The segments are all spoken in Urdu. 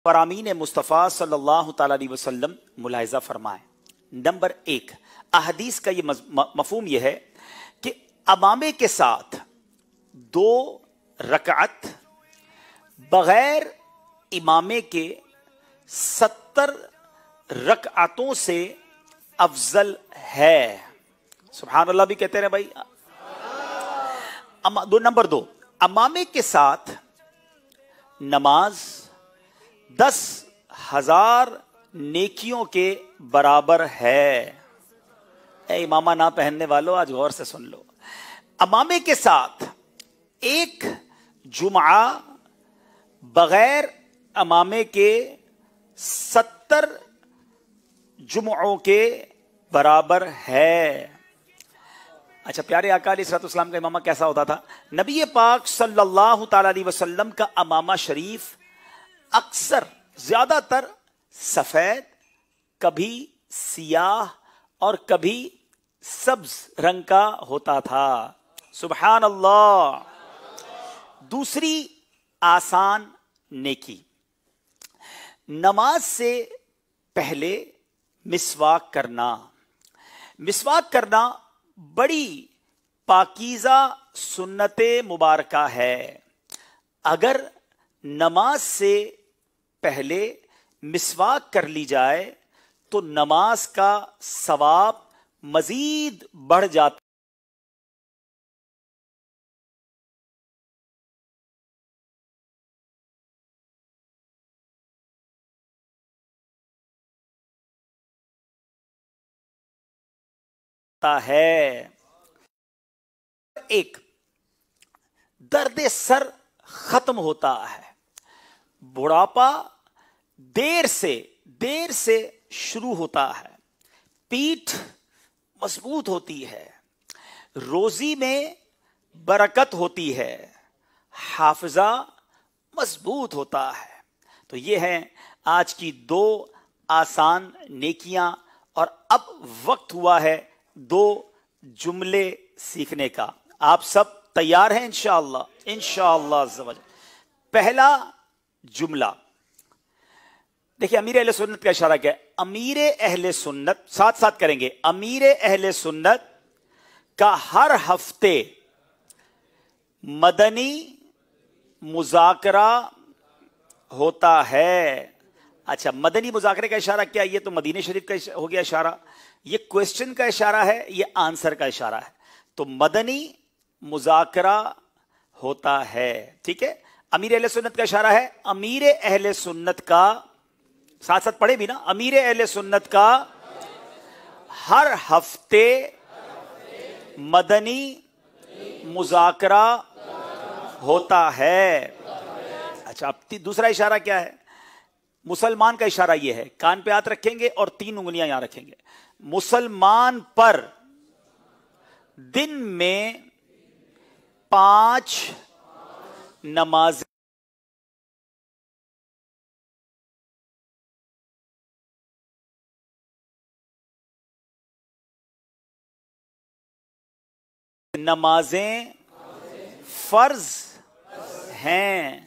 فرامین مصطفیٰ صلی اللہ تعالی علیہ وسلم ملاحظہ فرمائیں۔ نمبر 1، احادیث کا یہ مفہوم یہ ہے کہ امامے کے ساتھ 2 رکعت بغیر امامے کے 70 رکعتوں سے افضل ہے۔ سبحان اللہ بھی کہتے رہے بھائی۔ نمبر 2، امامے کے ساتھ نماز 10,000 نیکیوں کے برابر ہے۔ اے امامہ نہ پہننے والوں، آج غور سے سن لو۔ امامے کے ساتھ ایک جمعہ بغیر امامے کے 70 جمعوں کے برابر ہے۔ اچھا، پیارے آقا علیہ الصلوۃ والسلام کا امامہ کیسا ہوتا تھا؟ نبی پاک صلی اللہ تعالی علیہ وسلم کا امامہ شریف اکثر زیادہ تر سفید، کبھی سیاہ اور کبھی سبز رنگ کا ہوتا تھا۔ سبحان اللہ۔ دوسری آسان نیکی، نماز سے پہلے مسواک کرنا۔ مسواک کرنا بڑی پاکیزہ سنت مبارکہ ہے۔ اگر نماز سے پہلے مسواک کر لی جائے تو نماز کا ثواب مزید بڑھ جاتا ہے۔ ایک، درد سر ختم ہوتا ہے۔ بڑھاپا دیر سے شروع ہوتا ہے۔ پیٹھ مضبوط ہوتی ہے۔ روزی میں برکت ہوتی ہے۔ حافظہ مضبوط ہوتا ہے۔ تو یہ ہیں آج کی 2 آسان نیکیاں، اور اب وقت ہوا ہے 2 جملے سیکھنے کا۔ آپ سب تیار ہیں انشاءاللہ؟ انشاءاللہ عز و جل۔ پہلا جملہ دیکھیں، امیر اہل سنت کا اشارہ کیا ہے؟ امیر اہل سنت، ساتھ ساتھ کریں گے، امیر اہل سنت کا ہر ہفتے مدنی مذاکرہ ہوتا ہے۔ اچھا، مدنی مذاکرے کا اشارہ کیا؟ یہ تو مدینہ شریف کا ہو گیا اشارہ۔ یہ کوشچن کا اشارہ ہے، یہ آنسر کا اشارہ ہے۔ تو مدنی مذاکرہ ہوتا ہے، ٹھیک ہے۔ امیر اہل سنت کا اشارہ ہے، امیر اہل سنت کا، ساتھ ساتھ پڑھے بھی نا، امیر اہل سنت کا ہر ہفتے مدنی مذاکرہ ہوتا ہے۔ اچھا، اب دوسرا اشارہ کیا ہے؟ مسلمان کا اشارہ یہ ہے، کان پہ ہاتھ رکھیں گے اور 3 انگلیاں یہاں رکھیں گے۔ مسلمان پر دن میں 5 نمازیں فرض ہیں۔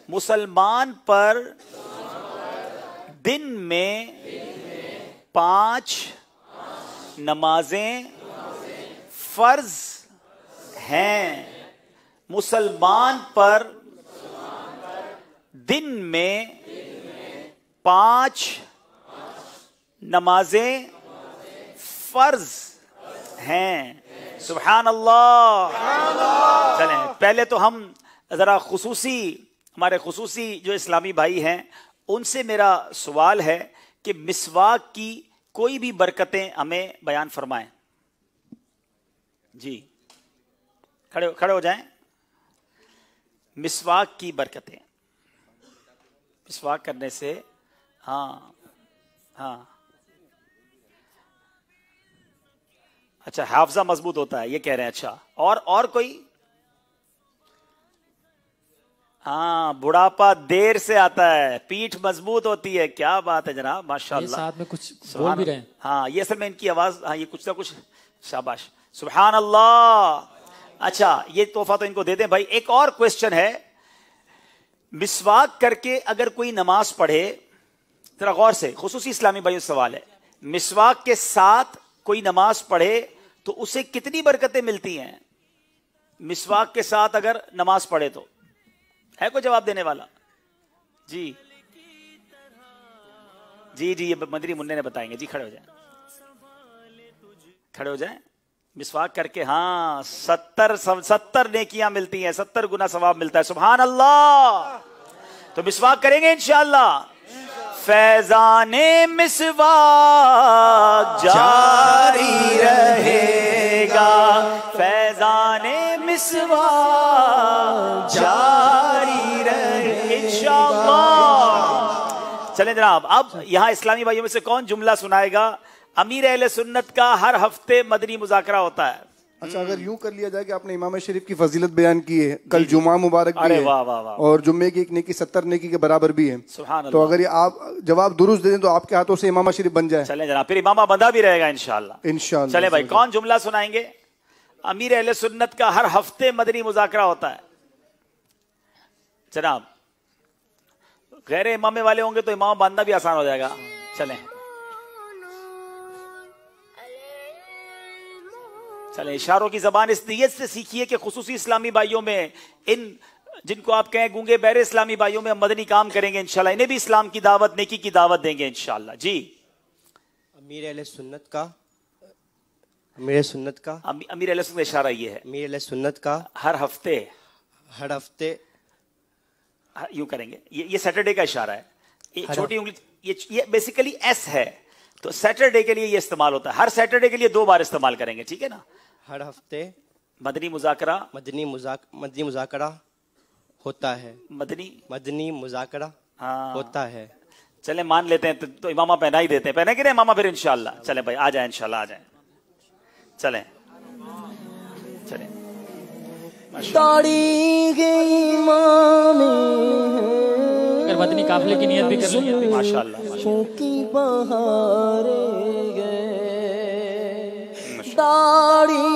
مسلمان پر دن میں 5 نمازیں فرض ہیں۔ مسلمان پر دن میں 5 نمازیں فرض ہیں۔ سبحان اللہ۔ چلیں، پہلے تو ہم ذرا ہمارے خصوصی جو اسلامی بھائی ہیں ان سے میرا سوال ہے کہ مسواک کی کوئی بھی برکتیں ہمیں بیان فرمائیں۔ جی، کھڑے ہو جائیں۔ مسواک کی برکتیں، مسواک کرنے سے، ہاں، اچھا، حافظہ مضبوط ہوتا ہے یہ کہہ رہے ہیں۔ اچھا، اور کوئی؟ ہاں، بڑھاپا دیر سے آتا ہے، پیٹھ مضبوط ہوتی ہے۔ کیا بات ہے جناب، ماشاءاللہ۔ ساتھ میں کچھ بول بھی رہے ہیں۔ ہاں، یہ اصل میں ان کی آواز، ہاں، یہ کچھ نہ کچھ، شاباش، سبحان اللہ۔ اچھا، یہ تحفہ تو ان کو دے دیں بھائی۔ ایک اور کوسچن ہے مسواک کر کے اگر کوئی نماز پڑھے، ذرا غور سے، خصوصی اسلامی بھائیوں سوال ہے، مسواک کے ساتھ کوئی نماز پڑھے تو اسے کتنی برکتیں ملتی ہیں؟ مسواک کے ساتھ اگر نماز پڑھے تو ہے کوئی جواب دینے والا؟ جی جی جی، یہ مدری منع نے بتائیں گے. جی کھڑے ہو جائیں، کھڑے ہو جائیں. مسواک کر کے ہاں 70 نیکیاں ملتی ہیں، 70 گنا ثواب ملتا ہے. سبحان اللہ. تو مسواک کریں گے انشاءاللہ. فیضان مسواک جاری رہے گا، فیضان مسواک جاری رہے انشاءاللہ. چلیں جناب، اب یہاں اسلامی بھائیوں میں سے کون جملہ سنائے گا؟ امیر اہل سنت کا ہر ہفتے مدنی مذاکرہ ہوتا ہے. اچھا، اگر یوں کر لیا جائے کہ آپ نے امام شریف کی فضیلت بیان کی ہے، کل جمعہ مبارک بھی ہے اور جمعے کی ایک نیکی 70 نیکی کے برابر بھی ہے، تو اگر یہ آپ جواب درست دے دیں تو آپ کے ہاتھوں سے امام شریف بن جائے. چلیں جناب، پھر امامہ بندہ بھی رہے گا انشاءاللہ. انشاءاللہ. چلیں بھائی، کون جملہ سنائیں گے؟ امیر اہل سنت کا ہر ہفتے مدنی مذاکرہ ہوتا ہے. جناب غیر امامے والے ہوں گے تو امام باندھنا بھی آسان ہو جائے گا. چلیں چلیں، اشاروں کی زبان اس نیت سے سیکھیے کہ خصوصی اسلامی بھائیوں میں، ان جن کو آپ کہیں گونگے بہرے اسلامی بھائیوں میں ہم مدنی کام کریں گے انشاءاللہ، انہیں بھی اسلام کی دعوت، نیکی کی دعوت دیں گے انشاءاللہ. جی امیر اہل سنت کا امیر سنت کا اشارہ یہ ہے، امیر اہل سنت کا ہر ہفتے یوں کریں گے. یہ سیٹرڈے کا اشارہ ہے. یہ چھوٹی انگلی، یہ بیسیکلی ایس ہے، تو سیٹرڈے کے لیے یہ استعمال ہوتا ہے. ہر سیٹرڈے کے لیے 2 بار استعمال کریں گے، ٹھیک ہے نا؟ ہر ہفتے مدنی مذاکرہ ہوتا ہے. مدنی مذاکرہ ہوتا ہے. چلیں مان لیتے ہیں تو امامہ پہنا ہی دیتے ہیں. پہنا کہ نہیں امامہ پھر انشاءاللہ؟ چلیں بھائی آ جائیں انشاءاللہ، آ جائیں. چلیں چلیں. اگر مدنی قافلے کی نیت بھی کر لیں. ماشاءاللہ کی بہاریں گئے، داڑھی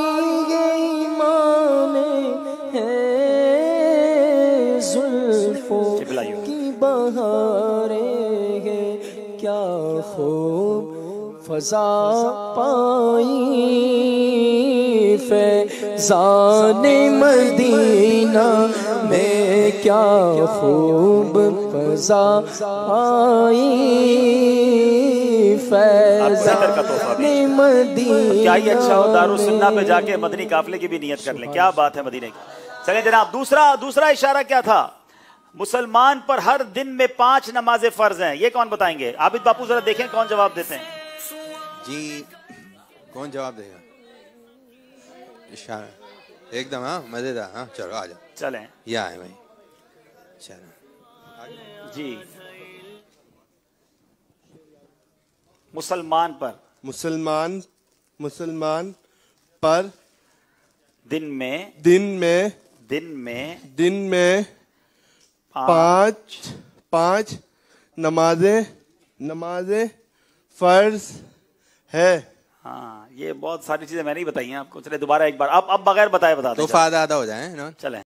گئی مانے ہیں، زلفوں کی بہاریں گئے. کیا خوب فضا پائی فیضان مدینہ میں، کیا خوب فضا پائی فیضان مدینہ. کیا ہی اچھا ہو دارالسنہ پہ جا کے مدنی قافلے کی بھی نیت کر لیں. کیا بات ہے مدینے کی. چلیں جناب، دوسرا اشارہ کیا تھا؟ مسلمان پر ہر دن میں 5 نمازیں فرض ہیں. یہ کون بتائیں گے؟ عابد باپو ذرا دیکھیں کون جواب دیتے ہیں. جی کون جواب دے گا؟ اشارہ ایک دم. ہاں مزیدار. ہاں چلو آ جاؤ. چلیں یہ آئے بھائی. چلو جی. مسلمان پر دن میں 5 نمازیں فرض ہے. ہاں، یہ بہت ساری چیزیں میں نہیں بتائی ہیں آپ کو. چلے دوبارہ ایک بار اب بغیر بتائے بتا دیں. تو فائدہ آدھا ہو جائے. چلیں